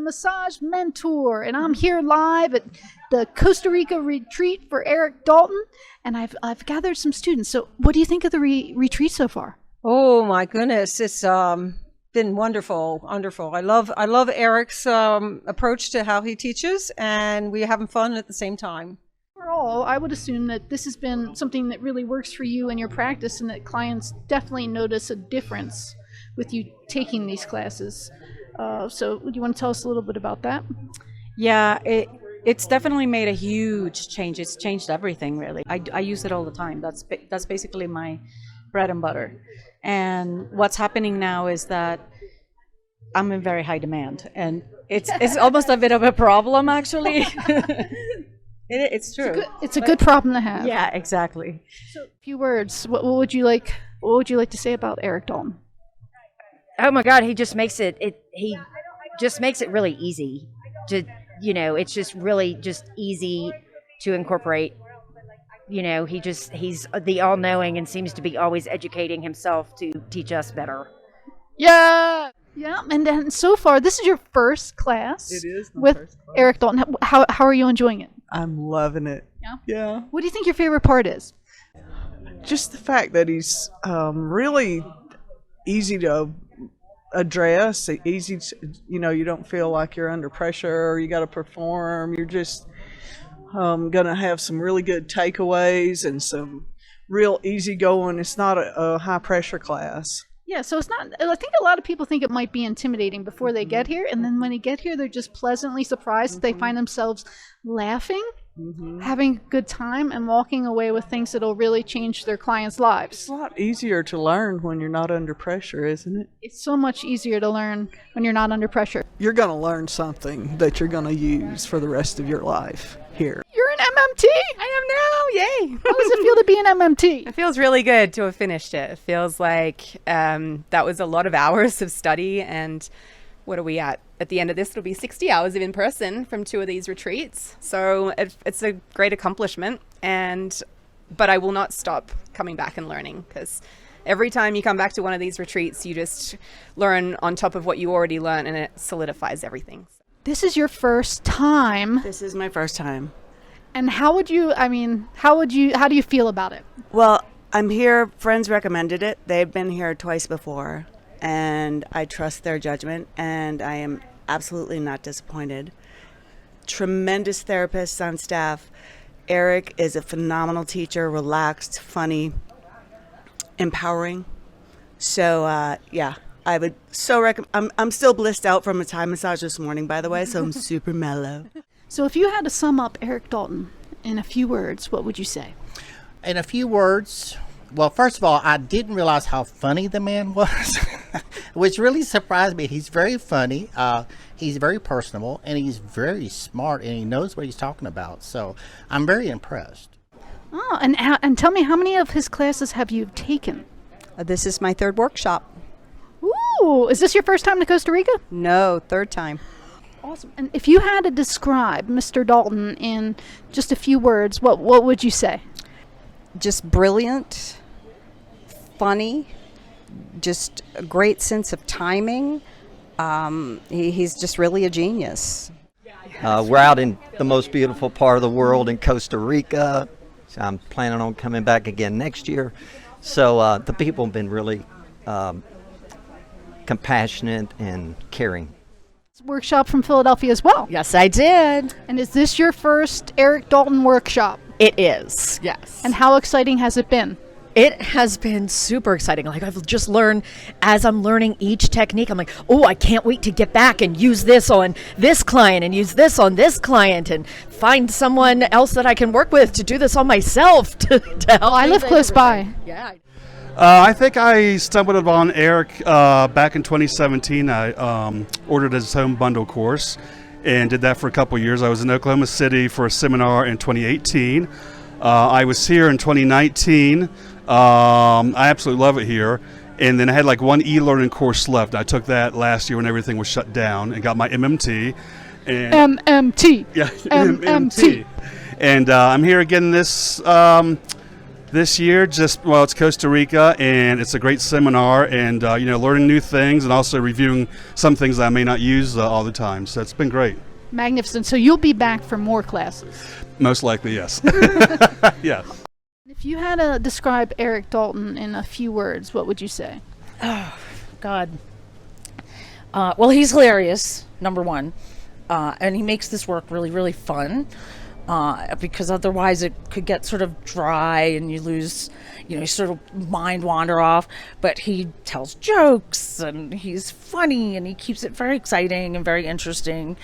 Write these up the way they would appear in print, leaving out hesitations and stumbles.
massage mentor, and I'm here live at the Costa Rica retreat for Erik Dalton, and I've gathered some students. So what do you think of the retreat so far? Oh my goodness, it's been wonderful. I love Erik's approach to how he teaches, and we're having fun at the same time. Overall, I would assume that this has been something that really works for you in your practice, and that clients definitely notice a difference with you taking these classes. So do you want to tell us a little bit about that? Yeah, it's definitely made a huge change. It's changed everything, really. I use it all the time. That's basically my bread and butter. And what's happening now is that I'm in very high demand, and it's almost a bit of a problem, actually. It's true. It's a good problem to have. Yeah, exactly. So, a few words. What would you like to say about Erik Dalton? Oh my God, he just makes it really easy to, it's just really just easy to incorporate. He's the all-knowing and seems to be always educating himself to teach us better. Yeah. Yeah, and then so far, this is your first class. It is with first class. Erik Dalton. How are you enjoying it? I'm loving it. Yeah. What do you think your favorite part is? Just the fact that he's really easy to address, easy to, you don't feel like you're under pressure or you got to perform. You're just going to have some really good takeaways and some real easygoing. It's not a high pressure class. Yeah, so it's not, I think a lot of people think it might be intimidating before they get here, and then when they get here, they're just pleasantly surprised that they find themselves laughing, having a good time, and walking away with things that'll really change their clients' lives. It's a lot easier to learn when you're not under pressure, isn't it? It's so much easier to learn when you're not under pressure. You're going to learn something that you're going to use for the rest of your life here. You're an MMT? I am now, yay! How does it feel to be an MMT? It feels really good to have finished it. It feels like that was a lot of hours of study, and what are we at? At the end of this, it'll be 60 hours of in-person from 2 of these retreats. So it's a great accomplishment, but I will not stop coming back and learning, because every time you come back to one of these retreats, you just learn on top of what you already learned, and it solidifies everything. This is your first time. This is my first time. And how do you feel about it? Well, I'm here, friends recommended it. They've been here twice before, and I trust their judgment, and I am absolutely not disappointed. Tremendous therapists on staff. Erik is a phenomenal teacher, relaxed, funny, empowering. So, yeah. I would so recommend. I'm still blissed out from a Thai massage this morning, by the way, so I'm super mellow. So if you had to sum up Erik Dalton in a few words, what would you say? In a few words, well, first of all, I didn't realize how funny the man was, which really surprised me. He's very funny, he's very personable, and he's very smart, and he knows what he's talking about. So I'm very impressed. Oh, and tell me, how many of his classes have you taken? This is my 3rd workshop. Ooh, is this your first time to Costa Rica? No, 3rd time. Awesome. And if you had to describe Mr. Dalton in just a few words, what would you say? Just brilliant, funny, just a great sense of timing. He's just really a genius. We're out in the most beautiful part of the world in Costa Rica. So I'm planning on coming back again next year. So the people have been really compassionate and caring. Workshop from Philadelphia as well. Yes, I did. And is this your first Erik Dalton workshop? It is, yes. And how exciting has it been? It has been super exciting. Like, I've just learned, as I'm learning each technique, I'm like, oh, I can't wait to get back and use this on this client and use this on this client and find someone else that I can work with to do this on myself to help. Oh, I live close by. Yeah. I think I stumbled upon Erik back in 2017. I ordered his home bundle course and did that for a couple years. I was in Oklahoma City for a seminar in 2018. I was here in 2019. I absolutely love it here. And then I had like one e-learning course left. I took that last year when everything was shut down and got my MMT. And MMT. Yeah, MMT. And I'm here again this This year, it's Costa Rica, and it's a great seminar, and learning new things, and also reviewing some things that I may not use all the time. So it's been great. Magnificent. So you'll be back for more classes. Most likely, yes. Yeah. If you had to describe Erik Dalton in a few words, what would you say? Oh, God. Well, he's hilarious, number one. And he makes this work really, really fun. Because otherwise it could get sort of dry and you lose, you sort of mind wander off. But he tells jokes and he's funny and he keeps it very exciting and very interesting.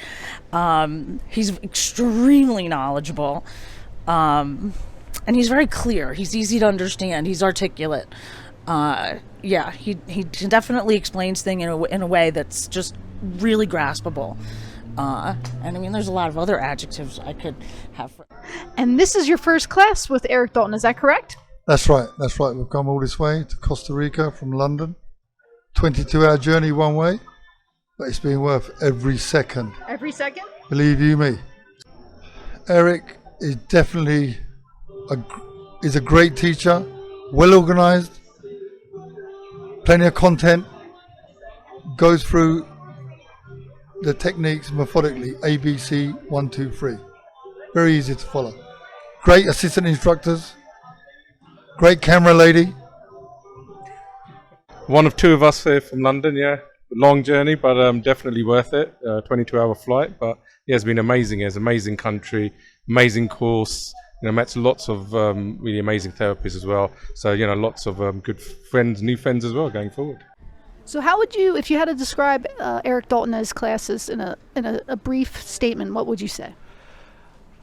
He's extremely knowledgeable. And he's very clear. He's easy to understand. He's articulate. He definitely explains things in a way that's just really graspable. And I mean, there's a lot of other adjectives I could have. And this is your first class with Erik Dalton, is that correct? That's right. We've come all this way to Costa Rica from London. 22-hour journey one way, but it's been worth every second. Every second? Believe you me. Erik is definitely a great teacher, well organized, plenty of content, goes through the techniques methodically, ABC 1, 2, 3. Very easy to follow. Great assistant instructors, great camera lady. One of two of us here from London, yeah. Long journey, but definitely worth it. 22-hour flight, but yeah, it's been amazing. It's an amazing country, amazing course. Met lots of really amazing therapists as well. So, lots of good friends, new friends as well going forward. So how would you, if you had to describe Erik Dalton and his classes in a brief statement, what would you say?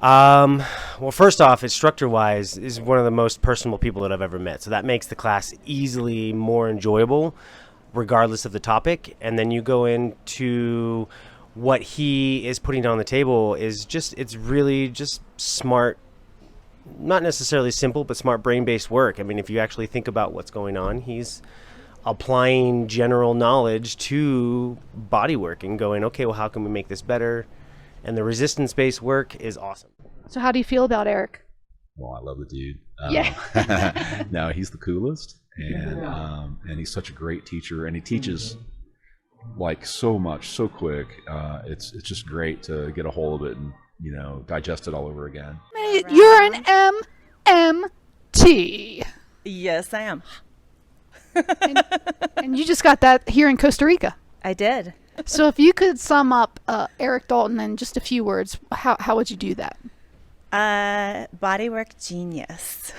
Well, first off, instructor-wise, is one of the most personable people that I've ever met. So that makes the class easily more enjoyable, regardless of the topic. And then you go into what he is putting on the table it's really just smart, not necessarily simple, but smart brain-based work. I mean, if you actually think about what's going on, he's applying general knowledge to body work and going, okay, well, how can we make this better? And the resistance-based work is awesome. So how do you feel about Erik? Well, I love the dude. Yeah. No, he's the coolest, and he's such a great teacher, and he teaches like so much, so quick. It's just great to get a hold of it and digest it all over again. You're an MMT. Yes, I am. and you just got that here in Costa Rica. I did. So if you could sum up Erik Dalton in just a few words, how would you do that? Bodywork genius.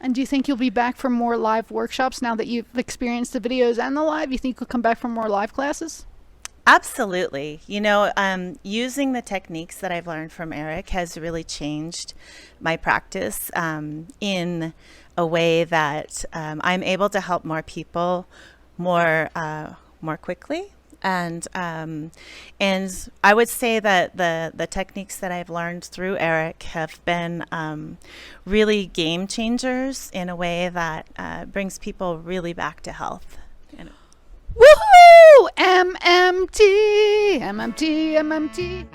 And do you think you'll be back for more live workshops now that you've experienced the videos and the live? You think you'll come back for more live classes? Absolutely. Using the techniques that I've learned from Erik has really changed my practice in a way that I'm able to help more people more quickly. And I would say that the techniques that I've learned through Erik have been really game changers in a way that brings people really back to health. Woohoo! MMT, MMT, MMT.